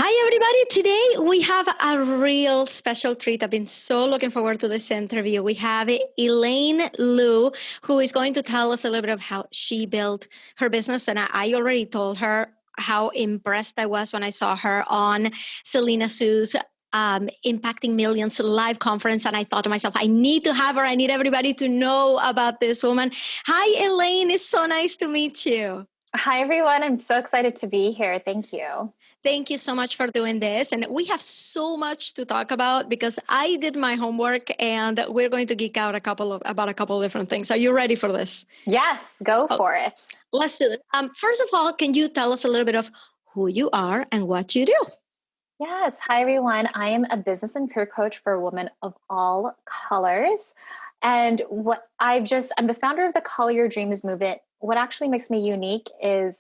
Hi, everybody. Today we have a real special treat. I've been so looking forward to this interview. We have Elaine Lou, who is going to tell us a little bit of how she built her business. And I already told her how impressed I was when I saw her on Selena Sue's Impacting Millions live conference. And I thought to myself, I need to have her. I need everybody to know about this woman. Hi, Elaine. It's so nice to meet you. Hi, everyone. I'm so excited to be here. Thank you. Thank you so much for doing this. And we have so much to talk about because I did my homework and we're going to geek out about a couple of different things. Are you ready for this? Yes, go for it. Let's do it. First of all, can you tell us a little bit of who you are and what you do? Yes. Hi, everyone. I am a business and career coach for women of all colors. And I'm the founder of the Call Your Dreams movement. What actually makes me unique is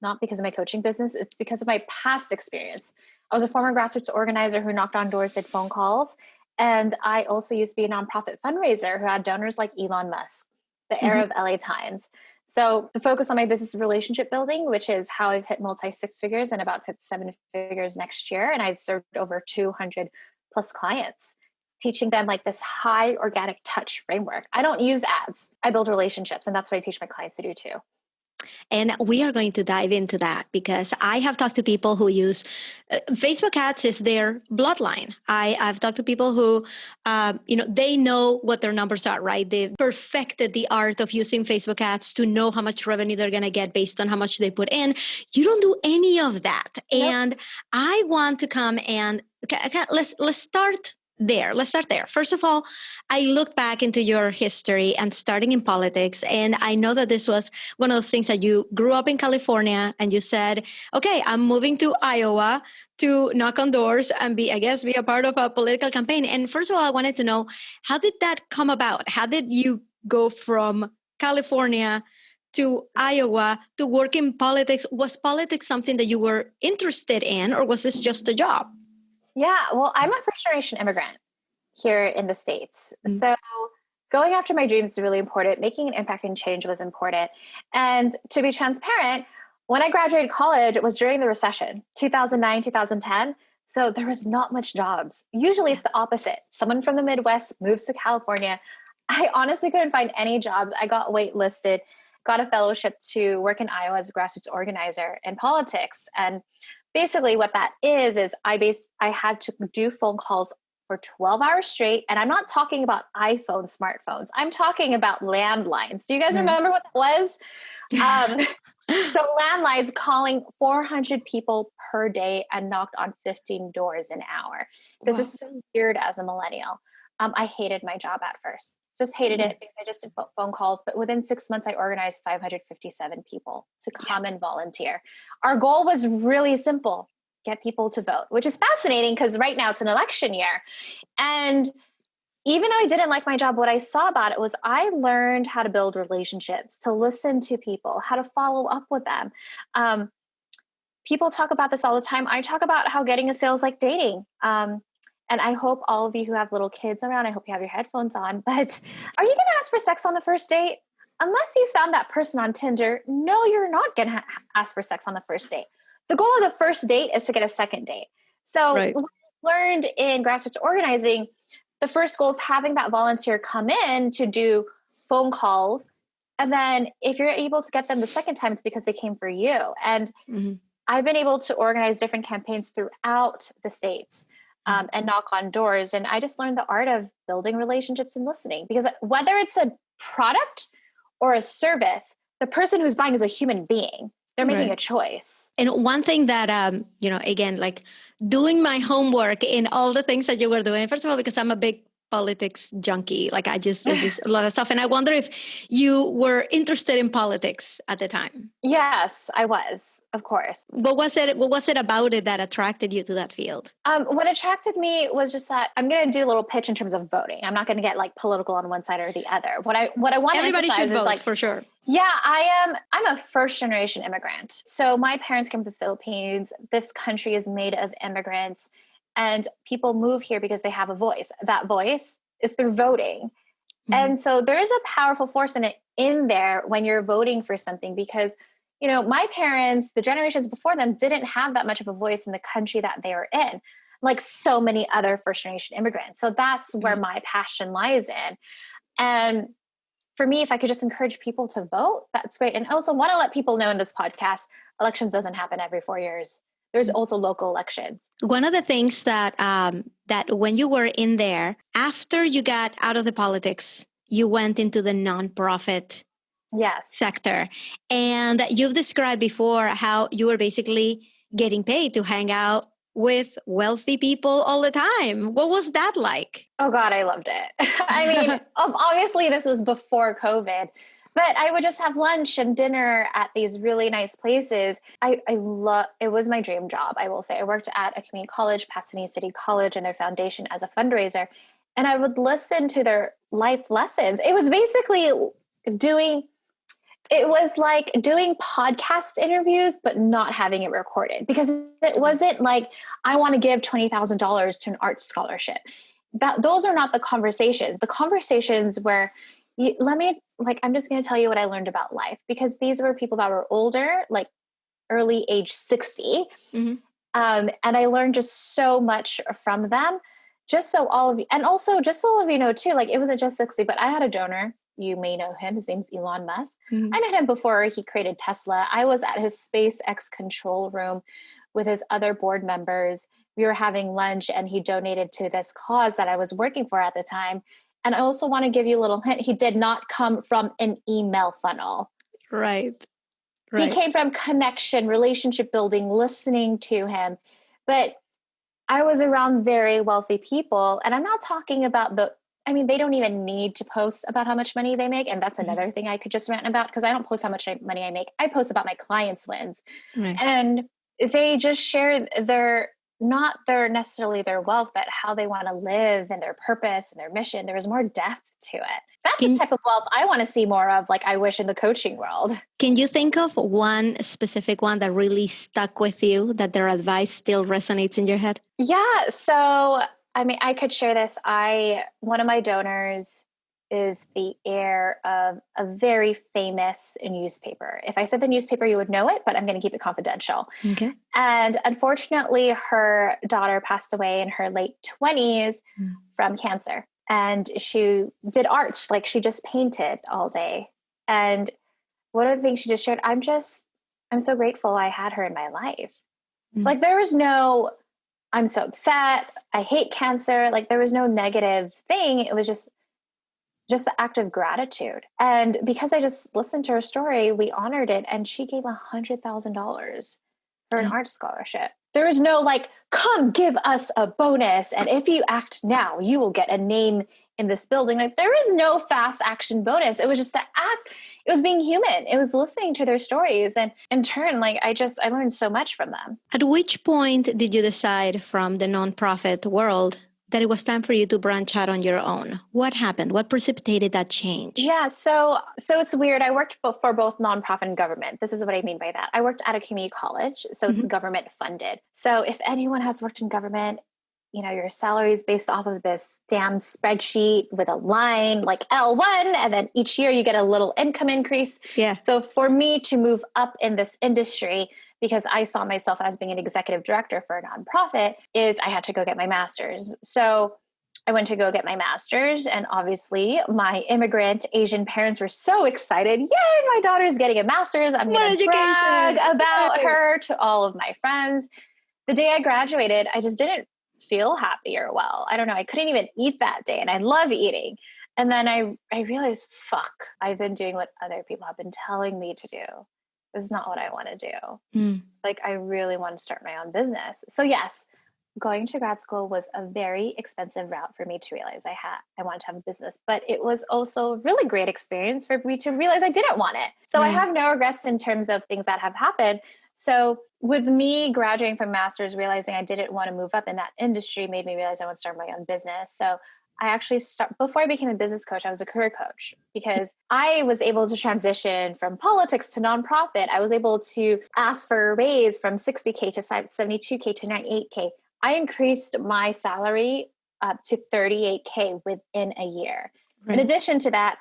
not because of my coaching business, it's because of my past experience. I was a former grassroots organizer who knocked on doors, did phone calls. And I also used to be a nonprofit fundraiser who had donors like Elon Musk, the era of LA Times. So the focus on my business is relationship building, which is how I've hit multi-six figures and about to hit 7 figures next year. And I've served over 200 plus clients, teaching them like this high organic touch framework. I don't use ads. I build relationships. And that's what I teach my clients to do too. And we are going to dive into that because I have talked to people who use Facebook ads is their bloodline. I've talked to people who, they know what their numbers are, right? They've perfected the art of using Facebook ads to know how much revenue they're going to get based on how much they put in. You don't do any of that. Nope. And I want to come and let's start there. Let's start there. First of all, I looked back into your history and starting in politics. And I know that this was one of those things that you grew up in California and you said, okay, I'm moving to Iowa to knock on doors and be a part of a political campaign. And first of all, I wanted to know, how did that come about? How did you go from California to Iowa to work in politics? Was politics something that you were interested in, or was this just a job? Yeah, well, I'm a first generation immigrant here in the States. Mm-hmm. So going after my dreams is really important. Making an impact and change was important. And to be transparent, when I graduated college, it was during the recession, 2009, 2010. So there was not much jobs. Usually it's the opposite. Someone from the Midwest moves to California. I honestly couldn't find any jobs. I got waitlisted, got a fellowship to work in Iowa as a grassroots organizer in politics. And basically what that is I had to do phone calls for 12 hours straight. And I'm not talking about iPhone smartphones. I'm talking about landlines. Do you guys remember what that was? So landlines, calling 400 people per day and knocked on 15 doors an hour. This is so weird as a millennial. I hated my job at first. Just hated it because I just did phone calls. But within 6 months, I organized 557 people to come and volunteer. Our goal was really simple: get people to vote, which is fascinating because right now it's an election year. And even though I didn't like my job, what I saw about it was I learned how to build relationships, to listen to people, how to follow up with them. People talk about this all the time. I talk about how getting a sale is like dating. And I hope all of you who have little kids around, I hope you have your headphones on, but are you going to ask for sex on the first date? Unless you found that person on Tinder, no, you're not going to ask for sex on the first date. The goal of the first date is to get a second date. So what I learned in grassroots organizing, the first goal is having that volunteer come in to do phone calls. And then if you're able to get them the second time, it's because they came for you. And I've been able to organize different campaigns throughout the States. And knock on doors. And I just learned the art of building relationships and listening, because whether it's a product or a service, the person who's buying is a human being. They're making a choice. And one thing that, again, like doing my homework in all the things that you were doing, first of all, because I'm a big politics junkie, like I just a lot of stuff. And I wonder if you were interested in politics at the time. Yes, I was. Of course. What was it about it that attracted you to that field? What attracted me was just that I'm going to do a little pitch in terms of voting. I'm not going to get like political on one side or the other. What I want to Everybody emphasize should vote, is like, for sure. Yeah, I'm a first generation immigrant. So my parents came from the Philippines. This country is made of immigrants, and people move here because they have a voice. That voice is through voting. And so there's a powerful force in there when you're voting for something, because my parents, the generations before them, didn't have that much of a voice in the country that they were in, like so many other first generation immigrants. So that's where my passion lies in. And for me, if I could just encourage people to vote, that's great. And I also want to let people know in this podcast, elections doesn't happen every 4 years. There's also local elections. One of the things that that when you were in there, after you got out of the politics, you went into the nonprofit sector. And you've described before how you were basically getting paid to hang out with wealthy people all the time. What was that like? Oh God, I loved it. I mean, obviously this was before COVID, but I would just have lunch and dinner at these really nice places. I love, it was my dream job. I will say I worked at a community college, Pasadena City College, and their foundation as a fundraiser. And I would listen to their life lessons. It was basically it was like doing podcast interviews, but not having it recorded, because it wasn't like, I want to give $20,000 to an art scholarship. Those are not the conversations. The conversations where I'm just going to tell you what I learned about life, because these were people that were older, like early age 60. Mm-hmm. And I learned just so much from them, just so all of you, and also just so all of you know too, like it wasn't just 60, but I had a donor. You may know him. His name's Elon Musk. Mm-hmm. I met him before he created Tesla. I was at his SpaceX control room with his other board members. We were having lunch and he donated to this cause that I was working for at the time. And I also want to give you a little hint. He did not come from an email funnel. Right. He came from connection, relationship building, listening to him. But I was around very wealthy people. And I'm not talking about they don't even need to post about how much money they make. And that's another thing I could just rant about, because I don't post how much money I make. I post about my clients' wins. Right. And they just share not necessarily their wealth, but how they want to live and their purpose and their mission. There was more depth to it. That's the type of wealth I want to see more of, like I wish in the coaching world. Can you think of one specific one that really stuck with you, that their advice still resonates in your head? Yeah. So I could share this. One of my donors is the heir of a very famous newspaper. If I said the newspaper, you would know it, but I'm going to keep it confidential. Okay. And unfortunately, her daughter passed away in her late 20s from cancer. And she did art, like she just painted all day. And one of the things she just shared, I'm so grateful I had her in my life. Like there was no, I'm so upset, I hate cancer. Like there was no negative thing. It was just the act of gratitude. And because I just listened to her story, we honored it. And she gave $100,000 for an art scholarship. There was no like, come give us a bonus. And if you act now, you will get a name in this building. Like there is no fast action bonus. It was just the act. It was being human. It was listening to their stories. And in turn, like I learned so much from them. At which point did you decide from the nonprofit world that it was time for you to branch out on your own? What happened? What precipitated that change? Yeah, so it's weird. I worked for both nonprofit and government. This is what I mean by that. I worked at a community college, so it's government funded. So if anyone has worked in government, your salary is based off of this damn spreadsheet with a line like L1, and then each year you get a little income increase. Yeah. So for me to move up in this industry, because I saw myself as being an executive director for a nonprofit, is I had to go get my master's. So I went to go get my master's, and obviously my immigrant Asian parents were so excited. Yay, my daughter's getting a master's. I'm going to brag about her to all of my friends. The day I graduated, I just didn't feel happy or well. I don't know. I couldn't even eat that day, and I love eating. And then I realized, I've been doing what other people have been telling me to do. This is not what I want to do. Like, I really want to start my own business. So yes, going to grad school was a very expensive route for me to realize I wanted to have a business, but it was also a really great experience for me to realize I didn't want it. So I have no regrets in terms of things that have happened. So with me graduating from master's, realizing I didn't want to move up in that industry made me realize I want to start my own business. So I actually before I became a business coach, I was a career coach, because I was able to transition from politics to nonprofit. I was able to ask for a raise from 60K to 72K to 98K. I increased my salary up to 38K within a year. Right. In addition to that,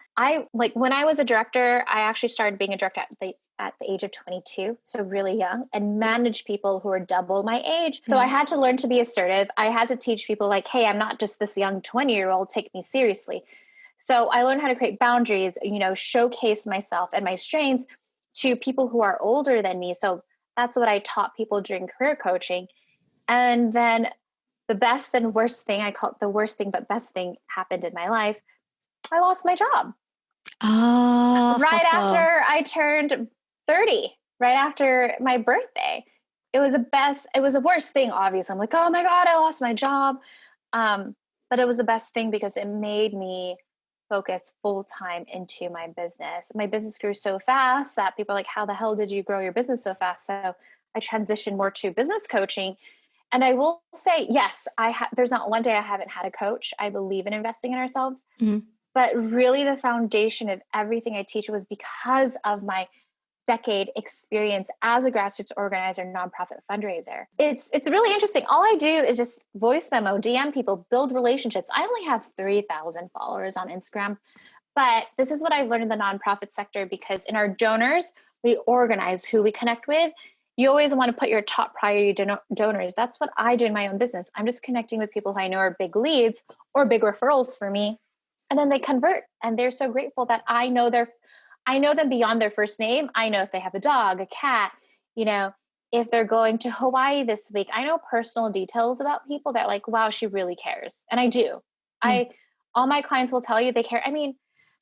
when I was a director, I actually started being a director at the age of 22, so really young, and manage people who are double my age. So I had to learn to be assertive. I had to teach people like, hey, I'm not just this young 20-year-old, take me seriously. So I learned how to create boundaries, showcase myself and my strengths to people who are older than me. So that's what I taught people during career coaching. And then the best and worst thing, I call it the worst thing, but best thing happened in my life. I lost my job. Oh. Right after I turned 30, right after my birthday. It was the worst thing, obviously. I'm like, oh my God, I lost my job. But it was the best thing because it made me focus full time into my business. My business grew so fast that people are like, how the hell did you grow your business so fast? So I transitioned more to business coaching. And I will say, yes, there's not one day I haven't had a coach. I believe in investing in ourselves. Mm-hmm. But really the foundation of everything I teach was because of my decade experience as a grassroots organizer, nonprofit fundraiser. It's really interesting. All I do is just voice memo, DM people, build relationships. I only have 3,000 followers on Instagram, but this is what I've learned in the nonprofit sector, because in our donors, we organize who we connect with. You always want to put your top priority donors. That's what I do in my own business. I'm just connecting with people who I know are big leads or big referrals for me. And then they convert, and they're so grateful that I know them beyond their first name. I know if they have a dog, a cat, if they're going to Hawaii this week. I know personal details about people that like, wow, she really cares. And I do. All my clients will tell you they care. I mean,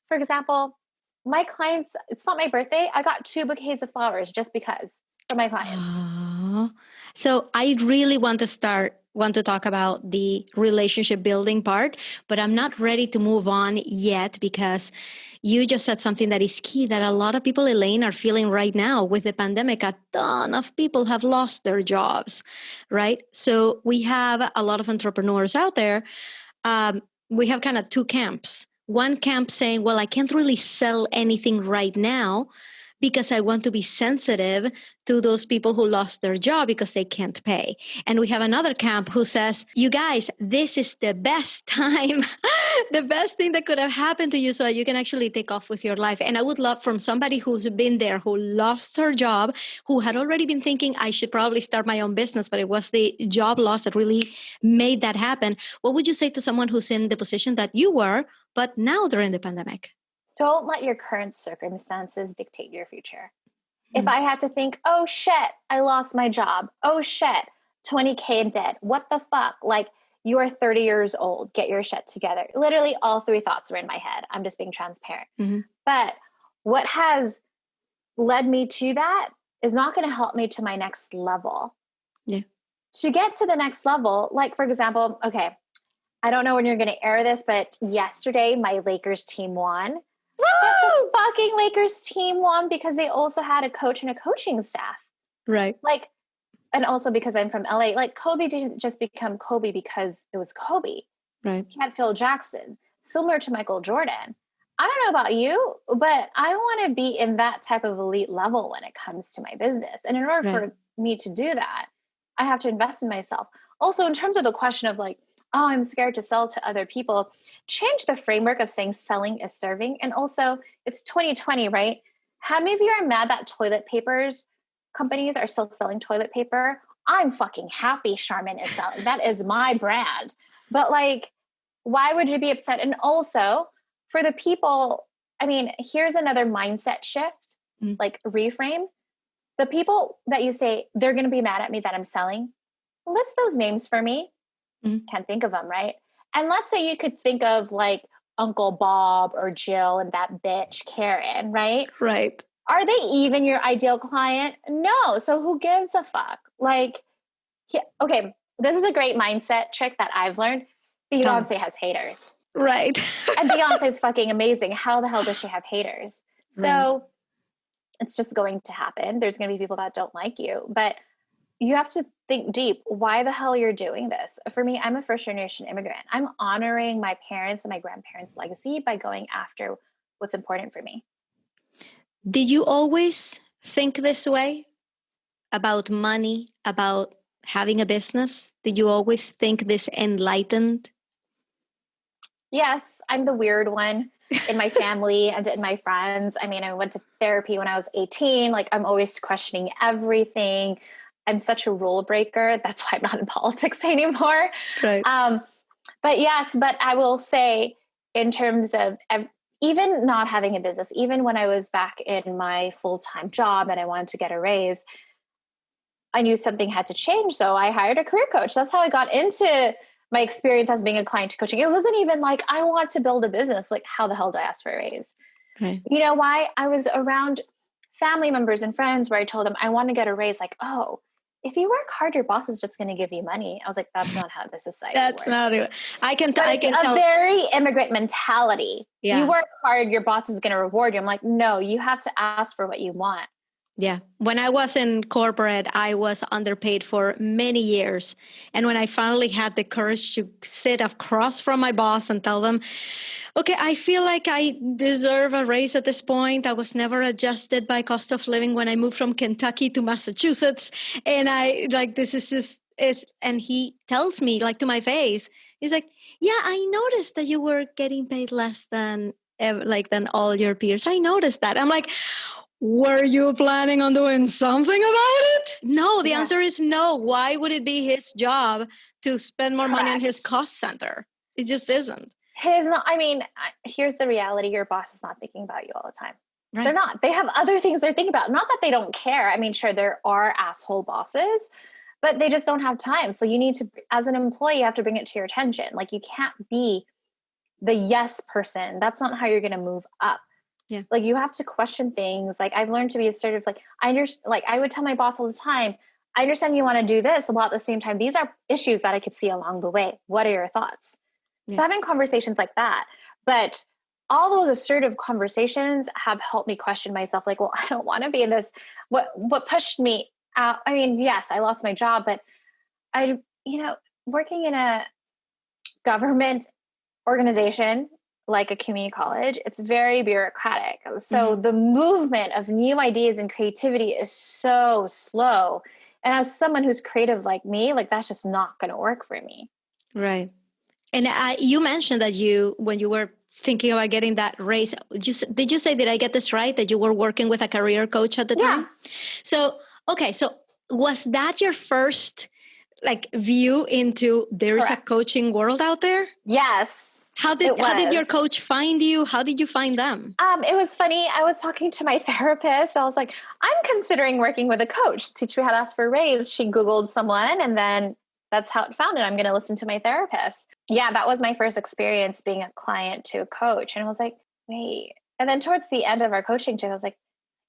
for example, my clients, it's not my birthday. I got 2 bouquets of flowers just because for my clients. So I really want to talk about the relationship building part, but I'm not ready to move on yet because you just said something that is key that a lot of people, Elaine, are feeling right now with the pandemic. A ton of people have lost their jobs, right? So we have a lot of entrepreneurs out there. We have kind of 2 camps. One camp saying, well, I can't really sell anything right now because I want to be sensitive to those people who lost their job because they can't pay. And we have another camp who says, you guys, this is the best time, the best thing that could have happened to you so you can actually take off with your life. And I would love from somebody who's been there, who lost her job, who had already been thinking, I should probably start my own business, but it was the job loss that really made that happen. What would you say to someone who's in the position that you were, but now during the pandemic? Don't let your current circumstances dictate your future. If I had to think, oh shit, I lost my job. Oh shit, 20K in debt. What the fuck? Like, you are 30 years old. Get your shit together. Literally all 3 thoughts were in my head. I'm just being transparent. Mm-hmm. But what has led me to that is not going to help me to my next level. Yeah. To get to the next level, like for example, okay, I don't know when you're going to air this, but yesterday my Lakers team won. But the fucking Lakers team won because they also had a coach and a coaching staff. Right. Like, and also because I'm from LA, like Kobe didn't just become Kobe because it was Kobe. Right. He had Phil Jackson, similar to Michael Jordan. I don't know about you, but I want to be in that type of elite level when it comes to my business. And in order for me to do that, I have to invest in myself. Also, in terms of the question of like, oh, I'm scared to sell to other people, change the framework of saying selling is serving. And also, it's 2020, right? How many of you are mad that toilet papers companies are still selling toilet paper? I'm fucking happy Charmin is selling. That is my brand. But like, why would you be upset? And also, for the people, I mean, here's another mindset shift, like reframe. The people that you say, they're going to be mad at me that I'm selling, list those names for me. Can't think of them, right? And let's say you could think of like Uncle Bob or Jill and that bitch Karen, right? Right. Are they even your ideal client? No. So who gives a fuck? Like, okay, this is a great mindset trick that I've learned. Beyonce has haters. Right. And Beyonce is fucking amazing. How the hell does she have haters? So it's just going to happen. There's going to be people that don't like you, but you have to think deep. Why the hell you're doing this? For me, I'm a first generation immigrant. I'm honoring my parents and my grandparents' legacy by going after what's important for me. Did you always think this way about money, about having a business? Did you always think this enlightened? Yes, I'm the weird one. in my family and in my friends. I mean, I went to therapy when I was 18. Like, I'm always questioning everything. I'm such a rule breaker. That's why I'm not in politics anymore. Right. But yes, but I will say, in terms of even not having a business, even when I was back in my full-time job and I wanted to get a raise, I knew something had to change. So I hired a career coach. That's how I got into my experience as being a client coaching. It wasn't even like, I want to build a business. Like, how the hell did I ask for a raise? Right. You know why? I was around family members and friends where I told them I want to get a raise. Like, oh, if you work hard, your boss is just going to give you money. I was like, that's not how this society That's works. not it. I can It's tell. A very immigrant mentality. Yeah. You work hard, your boss is going to reward you. I'm like, no, you have to ask for what you want. Yeah. When I was in corporate, I was underpaid for many years. And when I finally had the courage to sit across from my boss and tell them, okay, I feel like I deserve a raise at this point. I was never adjusted by cost of living when I moved from Kentucky to Massachusetts. And and he tells me, like, to my face, he's like, yeah, I noticed that you were getting paid less than all your peers. I noticed that. I'm like, were you planning on doing something about it? No, the answer is no. Why would it be his job to spend more money on his cost center? It just isn't. Here's the reality. Your boss is not thinking about you all the time. Right. They're not. They have other things they're thinking about. Not that they don't care. I mean, sure, there are asshole bosses, but they just don't have time. So you need to, as an employee, you have to bring it to your attention. Like, you can't be the yes person. That's not how you're going to move up. Yeah. Like, you have to question things. Like, I've learned to be assertive. Like, I would tell my boss all the time, I understand you want to do this, while at the same time, these are issues that I could see along the way. What are your thoughts? Yeah. So having conversations like that, but all those assertive conversations have helped me question myself. Like, well, I don't want to be in this. What pushed me out? I mean, yes, I lost my job, but working in a government organization like a community college, it's very bureaucratic. So the movement of new ideas and creativity is so slow. And as someone who's creative like me, like, that's just not going to work for me. Right. And you mentioned that when you were thinking about getting that raise, did you say, did I get this right, that you were working with a career coach at the time? So, okay. So was that your first view into there's a coaching world out there? Yes. How did your coach find you? How did you find them? It was funny. I was talking to my therapist. I was like, I'm considering working with a coach, teach me how to ask for a raise. She Googled someone, and then that's how it found it. I'm going to listen to my therapist. Yeah, that was my first experience being a client to a coach. And I was like, wait. And then towards the end of our coaching trip, I was like,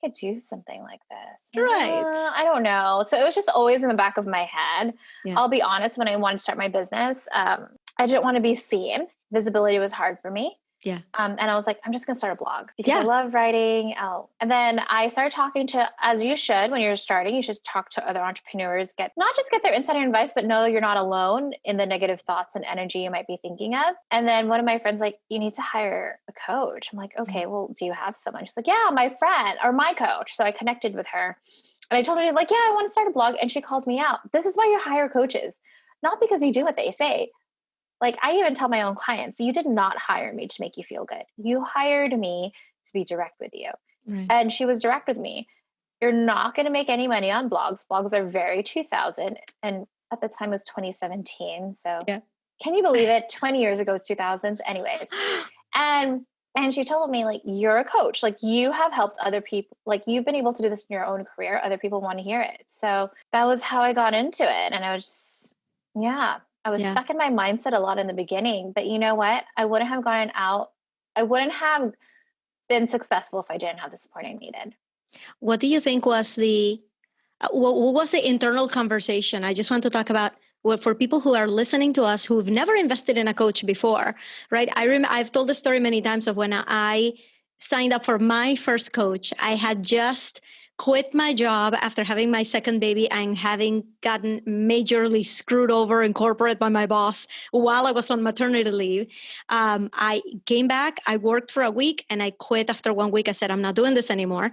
I could do something like this. Right. I don't know. So it was just always in the back of my head. Yeah. I'll be honest, when I wanted to start my business, I didn't want to be seen. Visibility was hard for me. Yeah. And I was like, I'm just going to start a blog because I love writing. And then I started talking to, as you should, when you're starting, you should talk to other entrepreneurs, not just get their insider advice, but know you're not alone in the negative thoughts and energy you might be thinking of. And then one of my friends, like, you need to hire a coach. I'm like, okay, well, do you have someone? She's like, yeah, my friend or my coach. So I connected with her and I told her, like, yeah, I want to start a blog. And she called me out. This is why you hire coaches, not because you do what they say. Like, I even tell my own clients, you did not hire me to make you feel good. You hired me to be direct with you. Right. And she was direct with me. You're not going to make any money on blogs. Blogs are very 2000. And at the time it was 2017. So Can you believe it? 20 years ago was 2000s. Anyways. And she told me, like, you're a coach. Like, you have helped other people. Like, you've been able to do this in your own career. Other people want to hear it. So that was how I got into it. And I was just, I was stuck in my mindset a lot in the beginning, but you know what? I wouldn't have gotten out. I wouldn't have been successful if I didn't have the support I needed. What do you think was what was the internal conversation? I just want to talk about, for people who are listening to us who've never invested in a coach before, right? I've told the story many times of when I signed up for my first coach. I had just quit my job after having my second baby and having gotten majorly screwed over in corporate by my boss while I was on maternity leave. I came back, I worked for a week, and I quit after 1 week. I said, I'm not doing this anymore.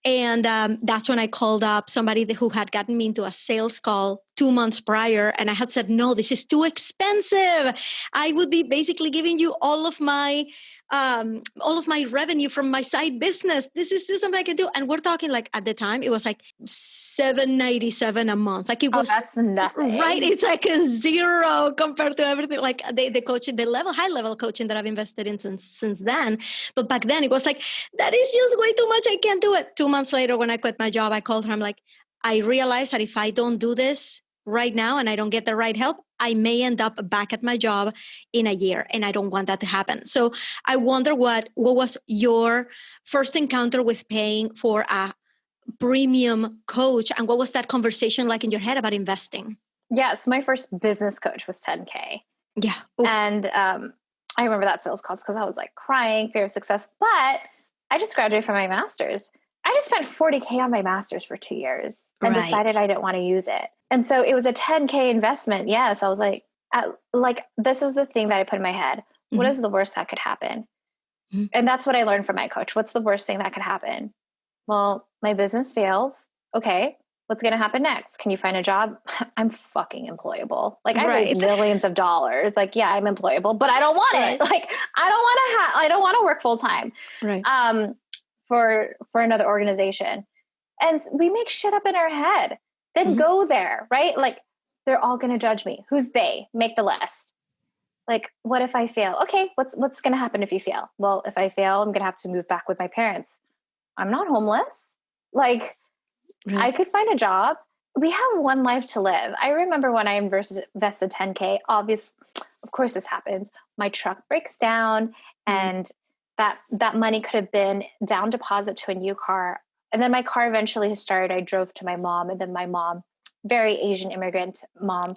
And that's when I called up somebody who had gotten me into a sales call 2 months prior. And I had said, no, this is too expensive. I would be basically giving you all of my revenue from my side business. This is something I can do. And we're talking like at the time, it was like $797 a month. Like it was, that's nothing. Right? It's like a zero compared to everything. Like the coaching, the high level coaching that I've invested in since then. But back then it was like, that is just way too much. I can't do it. 2 months later, when I quit my job, I called her. I'm like, I realized that if I don't do this right now and I don't get the right help, I may end up back at my job in a year, and I don't want that to happen. So I wonder what was your first encounter with paying for a premium coach, and what was that conversation like in your head about investing? Yeah, so my first business coach was $10K. Yeah. Ooh. And I remember that sales calls because I was like crying, fear of success. But I just graduated from my master's. I just spent $40K on my master's for 2 years and decided I didn't want to use it. And so it was a $10K investment. Yes. I was like, this was the thing that I put in my head. Mm-hmm. What is the worst that could happen? Mm-hmm. And that's what I learned from my coach. What's the worst thing that could happen? Well, my business fails. Okay. What's going to happen next? Can you find a job? I'm fucking employable. Like I raised millions of dollars. Like, yeah, I'm employable, but I don't want it. Like, I don't want to work full time. Right. For another organization. And we make shit up in our head. Then go there, right? Like they're all going to judge me. Who's they? Make the list. Like, what if I fail? Okay. What's going to happen if you fail? Well, if I fail, I'm going to have to move back with my parents. I'm not homeless. Like I could find a job. We have one life to live. I remember when I invested $10K, of course this happens. My truck breaks down and that money could have been down deposit to a new car. And then my car eventually started. I drove to my mom, and then my mom, very Asian immigrant mom,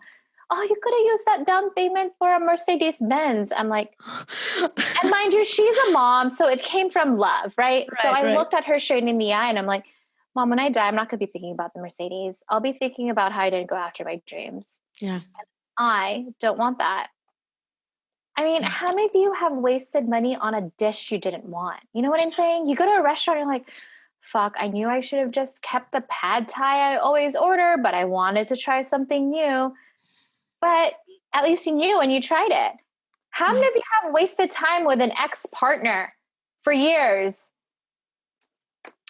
oh, you could have used that down payment for a Mercedes Benz. I'm like, and mind you, she's a mom. So it came from love, right? So I looked at her straight in the eye and I'm like, Mom, when I die, I'm not going to be thinking about the Mercedes. I'll be thinking about how I didn't go after my dreams. Yeah. And I don't want that. I mean, how many of you have wasted money on a dish you didn't want? You know what I'm saying? You go to a restaurant and you're like, fuck, I knew I should have just kept the pad thai I always order, but I wanted to try something new. But at least you knew and you tried it. How many of you have wasted time with an ex-partner for years?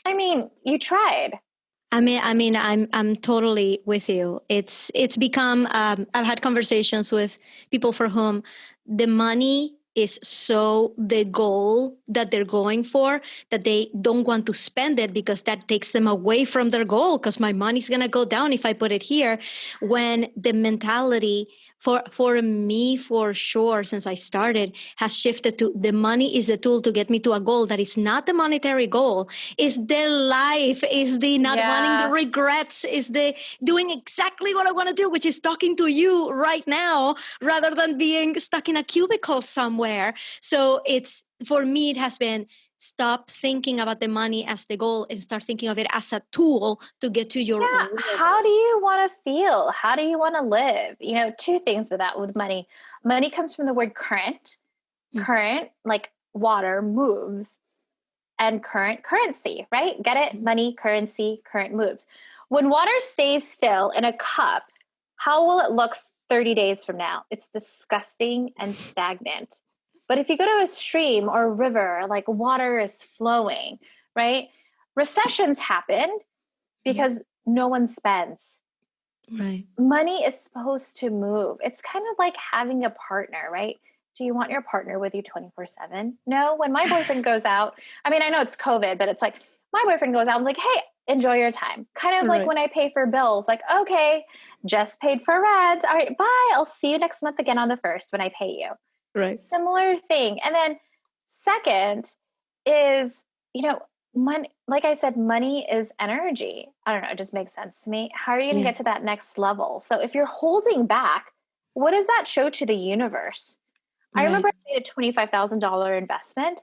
I mean, you tried. I mean, I'm totally with you. It's become. I've had conversations with people for whom the money is so the goal that they're going for that they don't want to spend it because that takes them away from their goal. Because my money's gonna go down if I put it here. When the mentality for me, for sure, since I started, has shifted to the money is a tool to get me to a goal that is not the monetary goal, is the life, is the not wanting the regrets, is the doing exactly what I want to do, which is talking to you right now rather than being stuck in a cubicle somewhere. So for me, it has been stop thinking about the money as the goal and start thinking of it as a tool to get to your goal. How do you want to feel? How do you want to live? You know, two things with that, with money. Money comes from the word current. Current, like water, moves. And currency, right? Get it? Money, currency, current moves. When water stays still in a cup, how will it look 30 days from now? It's disgusting and stagnant. But if you go to a stream or a river, like water is flowing, right? Recessions happen because no one spends. Right. Money is supposed to move. It's kind of like having a partner, right? Do you want your partner with you 24/7? No. When my boyfriend goes out, I mean, I know it's COVID, but it's like my boyfriend goes out, I'm like, hey, enjoy your time. Kind of like when I pay for bills, like, okay, just paid for rent. All right, bye. I'll see you next month again on the 1st when I pay you. Right. Similar thing. And then second is, money, like I said, money is energy. I don't know. It just makes sense to me. How are you going to get to that next level? So if you're holding back, what does that show to the universe? Right. I remember I made a $25,000 investment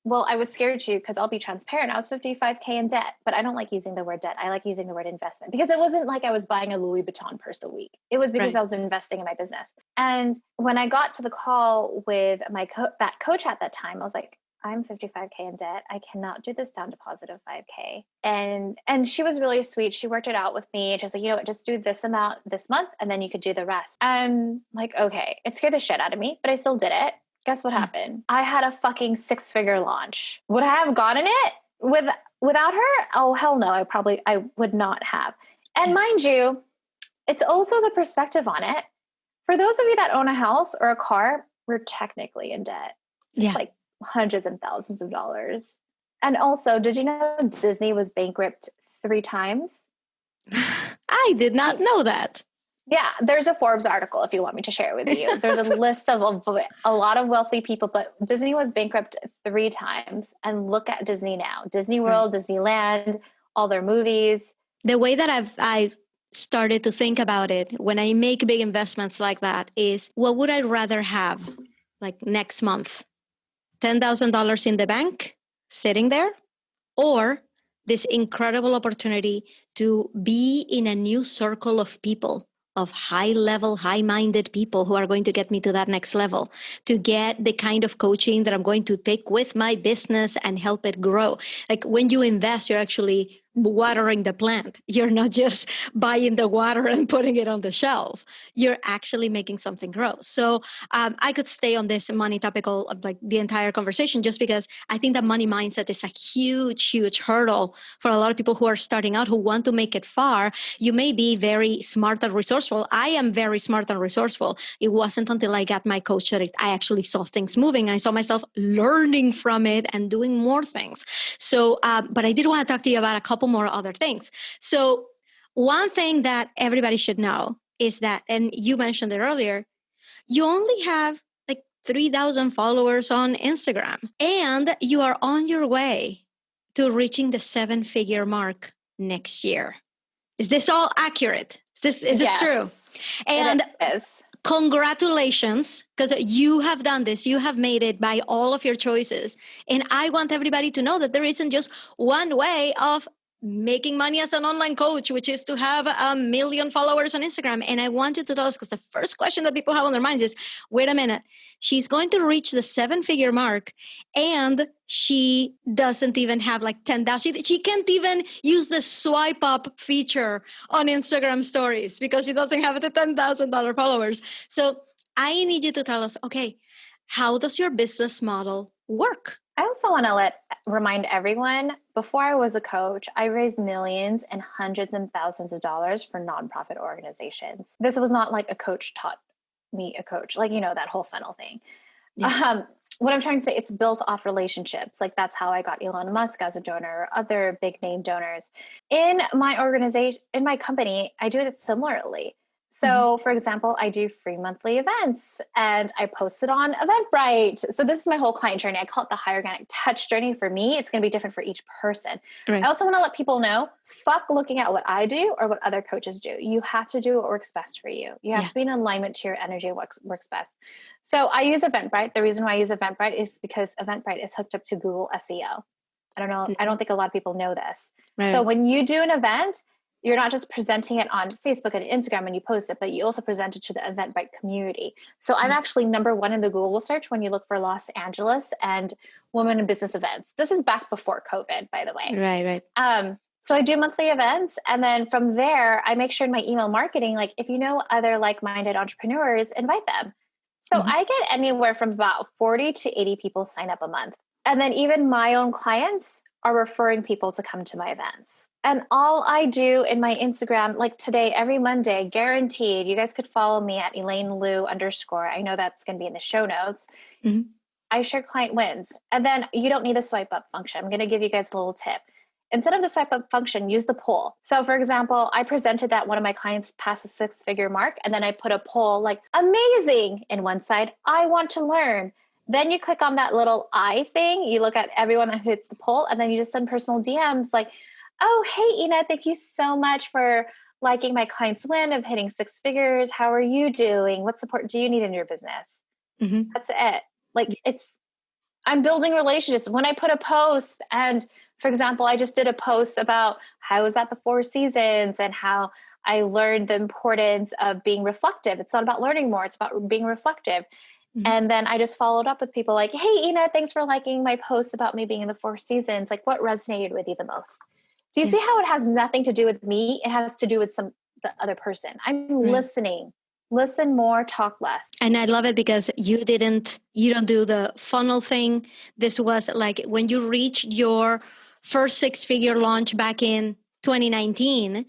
Well, I was scared to, because I'll be transparent. I was 55K in debt, but I don't like using the word debt. I like using the word investment, because it wasn't like I was buying a Louis Vuitton purse a week. It was because Right. I was investing in my business. And when I got to the call with my that coach at that time, I was like, I'm 55K in debt. I cannot do this down to positive 5K. And she was really sweet. She worked it out with me. And she was like, you know what, just do this amount this month, and then you could do the rest. And like, okay, it scared the shit out of me, but I still did it. Guess what happened? I had a fucking 6-figure launch. Would I have gotten it without her? Oh, hell no. I would not have. And mind you, it's also the perspective on it. For those of you that own a house or a car, we're technically in debt. It's like hundreds and thousands of dollars. And also, did you know Disney was bankrupt 3 times? I did not know that. Yeah, there's a Forbes article if you want me to share it with you. There's a list of a lot of wealthy people, but Disney was bankrupt 3 times. And look at Disney now. Disney World, Disneyland, all their movies. The way that I've started to think about it when I make big investments like that is, what would I rather have like next month? $10,000 in the bank sitting there, or this incredible opportunity to be in a new circle of people, of high-level, high-minded people who are going to get me to that next level, to get the kind of coaching that I'm going to take with my business and help it grow. Like when you invest, you're actually watering the plant. You're not just buying the water and putting it on the shelf. You're actually making something grow. So I could stay on this money topic of like the entire conversation, just because I think that money mindset is a huge, huge hurdle for a lot of people who are starting out, who want to make it far. You may be very smart and resourceful. I am very smart and resourceful. It wasn't until I got my coach that I actually saw things moving. I saw myself learning from it and doing more things. So, but I did want to talk to you about a couple more other things. So one thing that everybody should know is that, and you mentioned it earlier, you only have like 3,000 followers on Instagram, and you are on your way to reaching the 7-figure mark next year. Is this all accurate? Is this true? And it is. Congratulations, because you have done this. You have made it by all of your choices. And I want everybody to know that there isn't just one way of making money as an online coach, which is to have 1 million followers on Instagram. And I want you to tell us, because the first question that people have on their minds is, wait a minute, she's going to reach the 7-figure mark and she doesn't even have like 10,000. She can't even use the swipe up feature on Instagram stories because she doesn't have the $10,000 followers. So I need you to tell us, okay, how does your business model work? I also want to remind everyone, before I was a coach, I raised millions and hundreds and thousands of dollars for nonprofit organizations. This was not like a coach taught me a coach, like, you know, that whole funnel thing. Yeah. What I'm trying to say, it's built off relationships. Like that's how I got Elon Musk as a donor, or other big name donors. In my organization, in my company, I do it similarly. So for example, I do free monthly events and I post it on Eventbrite. So this is my whole client journey. I call it the high organic touch journey. For me, it's going to be different for each person. Right. I also want to let people know, fuck looking at what I do or what other coaches do. You have to do what works best for you. You have to be in alignment to your energy, what works best. So I use Eventbrite. The reason why I use Eventbrite is because Eventbrite is hooked up to Google SEO. I don't know. I don't think a lot of people know this. Right. So when you do an event, you're not just presenting it on Facebook and Instagram when you post it, but you also present it to the Eventbrite community. So I'm actually #1 in the Google search when you look for Los Angeles and women in business events. This is back before COVID, by the way. Right. So I do monthly events. And then from there, I make sure in my email marketing, like if you know other like-minded entrepreneurs, invite them. So I get anywhere from about 40 to 80 people sign up a month. And then even my own clients are referring people to come to my events. And all I do in my Instagram, like today, every Monday, guaranteed, you guys could follow me at Elaine Lou _ I know that's going to be in the show notes. I share client wins. And then you don't need the swipe up function. I'm going to give you guys a little tip. Instead of the swipe up function, use the poll. So for example, I presented that one of my clients passed a 6-figure mark. And then I put a poll like, amazing, in one side, I want to learn. Then you click on that little I thing. You look at everyone that hits the poll. And then you just send personal DMs like, oh, hey, Ina, thank you so much for liking my client's win of hitting 6 figures. How are you doing? What support do you need in your business? That's it. Like I'm building relationships. When I put a post, and for example, I just did a post about how I was at the Four Seasons and how I learned the importance of being reflective. It's not about learning more, it's about being reflective. Mm-hmm. And then I just followed up with people like, hey, Ina, thanks for liking my post about me being in the Four Seasons. Like, what resonated with you the most? Do you see how it has nothing to do with me? It has to do with the other person. I'm listening. Listen more, talk less. And I love it because you don't do the funnel thing. This was like when you reached your first 6-figure launch back in 2019,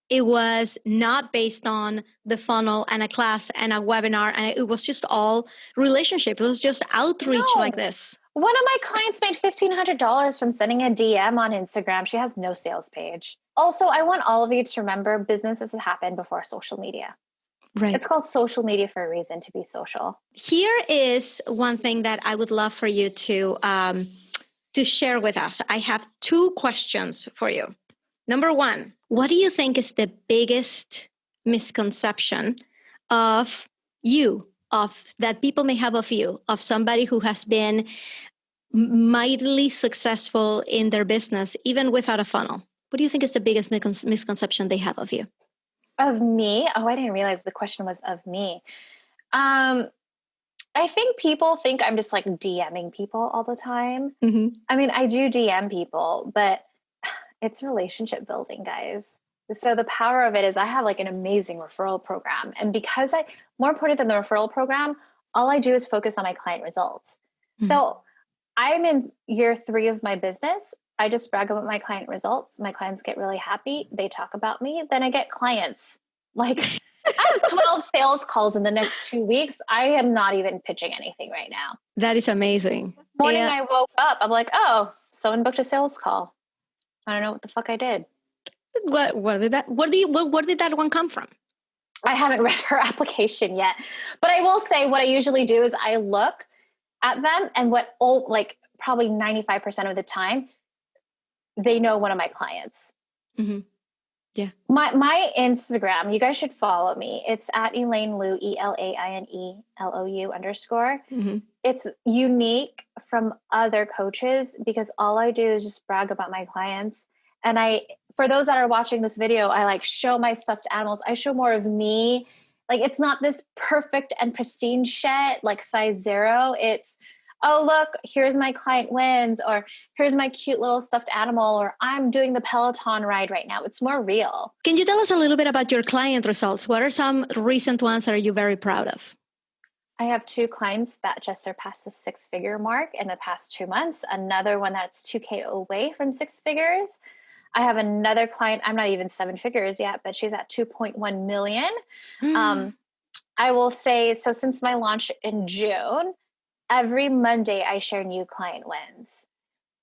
it was not based on the funnel and a class and a webinar. And it was just all relationship. It was just outreach like this. One of my clients made $1,500 from sending a DM on Instagram. She has no sales page. Also, I want all of you to remember businesses happen before social media. Right. It's called social media for a reason, to be social. Here is one thing that I would love for you to share with us. I have 2 questions for you. Number 1, what do you think is the biggest misconception of you, that people may have of you, of somebody who has been mightily successful in their business, even without a funnel? What do you think is the biggest misconception they have of you? Of me? Oh, I didn't realize the question was of me. I think people think I'm just like DMing people all the time. Mm-hmm. I mean, I do DM people, but it's relationship building, guys. So the power of it is I have like an amazing referral program. And because more important than the referral program, all I do is focus on my client results. Mm-hmm. So I'm in year 3 of my business. I just brag about my client results. My clients get really happy. They talk about me. Then I get clients. Like I have 12 sales calls in the next 2 weeks. I am not even pitching anything right now. That is amazing. This morning I woke up. I'm like, oh, someone booked a sales call. I don't know what the fuck I did. Where did that one come from? I haven't read her application yet. But I will say what I usually do is I look at them and probably 95% of the time, they know one of my clients. Mm-hmm. Yeah. My Instagram, you guys should follow me. It's at Elaine Lou, ELAINELOU _. Mm-hmm. It's unique from other coaches because all I do is just brag about my clients. And for those that are watching this video, I like show my stuffed animals. I show more of me. Like, it's not this perfect and pristine shit, like size 0. It's, oh, look, here's my client wins, or here's my cute little stuffed animal, or I'm doing the Peloton ride right now. It's more real. Can you tell us a little bit about your client results? What are some recent ones that are you very proud of? I have 2 clients that just surpassed the 6-figure mark in the past 2 months. Another one that's $2,000 away from 6 figures. I have another client, I'm not even 7 figures yet, but she's at 2.1 million. I will say, so since my launch in June, every Monday I share new client wins.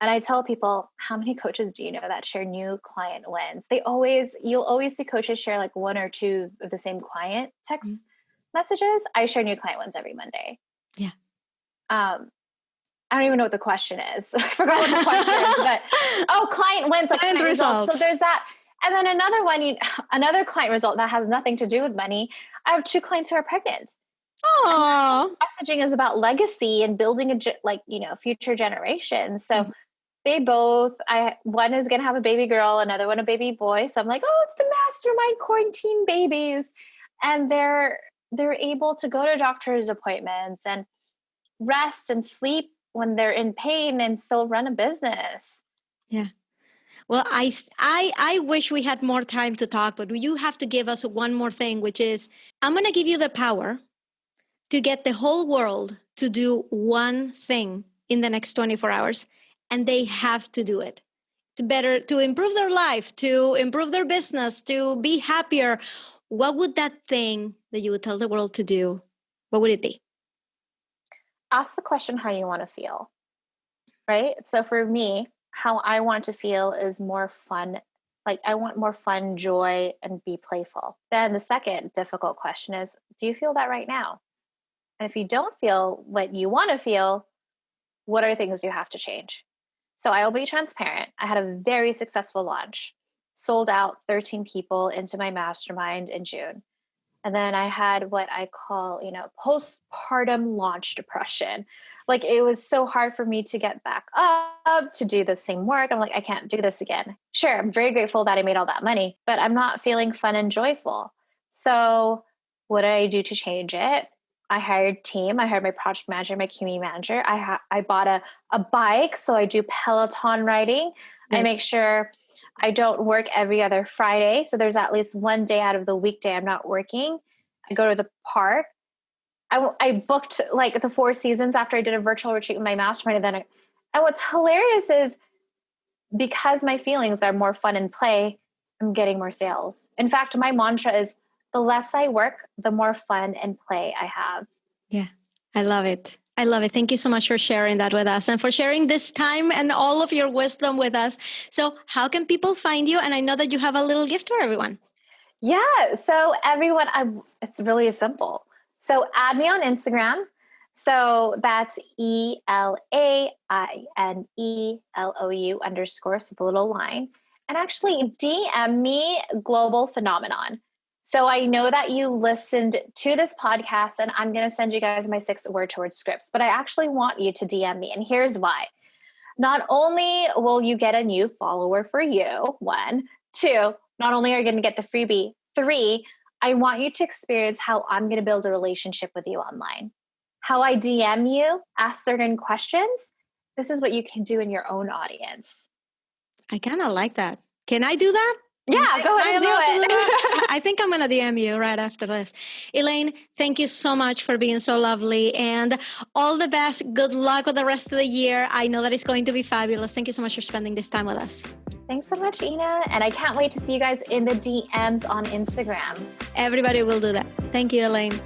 And I tell people, how many coaches do you know that share new client wins? You'll always see coaches share like 1 or 2 of the same client text messages. I share new client wins every Monday. Yeah. I don't even know what the question is. I forgot what the question is, but client wins, like client results. So there's that. And then another client result that has nothing to do with money. I have 2 clients who are pregnant. Oh, messaging is about legacy and building future generations. So they both, one is going to have a baby girl, another one a baby boy. So I'm like, oh, it's the mastermind quarantine babies. And they're able to go to doctor's appointments and rest and sleep when they're in pain and still run a business. Yeah. Well, I wish we had more time to talk, but you have to give us one more thing, which is I'm going to give you the power to get the whole world to do one thing in the next 24 hours, and they have to do it to improve their life, to improve their business, to be happier. What would that thing that you would tell the world to do, what would it be? Ask the question how you want to feel, right? So for me, how I want to feel is more fun. Like I want more fun, joy, and be playful. Then the second difficult question is, do you feel that right now? And if you don't feel what you want to feel, what are things you have to change? So I will be transparent. I had a very successful launch, sold out 13 people into my mastermind in June. And then I had what I call, postpartum launch depression. Like it was so hard for me to get back up to do the same work. I'm like, I can't do this again. Sure, I'm very grateful that I made all that money, but I'm not feeling fun and joyful. So what did I do to change it? I hired team. I hired my project manager, my community manager. I bought a bike, so I do Peloton riding. Nice. I make sure I don't work every other Friday. So there's at least one day out of the weekday I'm not working. I go to the park. I booked like the 4 seasons after I did a virtual retreat with my mastermind. And what's hilarious is because my feelings are more fun and play, I'm getting more sales. In fact, my mantra is the less I work, the more fun and play I have. Yeah, I love it. I love it. Thank you so much for sharing that with us and for sharing this time and all of your wisdom with us. So how can people find you? And I know that you have a little gift for everyone. Yeah. So everyone, it's really simple. So add me on Instagram. So that's ELAINELOU _ so the little line. And actually DM me Global Phenomenon. So I know that you listened to this podcast and I'm going to send you guys my 6 word towards scripts, but I actually want you to DM me. And here's why. Not only will you get a new follower for you, 1, 2, not only are you going to get the freebie, 3, I want you to experience how I'm going to build a relationship with you online. How I DM you, ask certain questions. This is what you can do in your own audience. I kind of like that. Can I do that? Yeah, go ahead and do it. I think I'm going to DM you right after this. Elaine, thank you so much for being so lovely and all the best. Good luck with the rest of the year. I know that it's going to be fabulous. Thank you so much for spending this time with us. Thanks so much, Ina. And I can't wait to see you guys in the DMs on Instagram. Everybody will do that. Thank you, Elaine.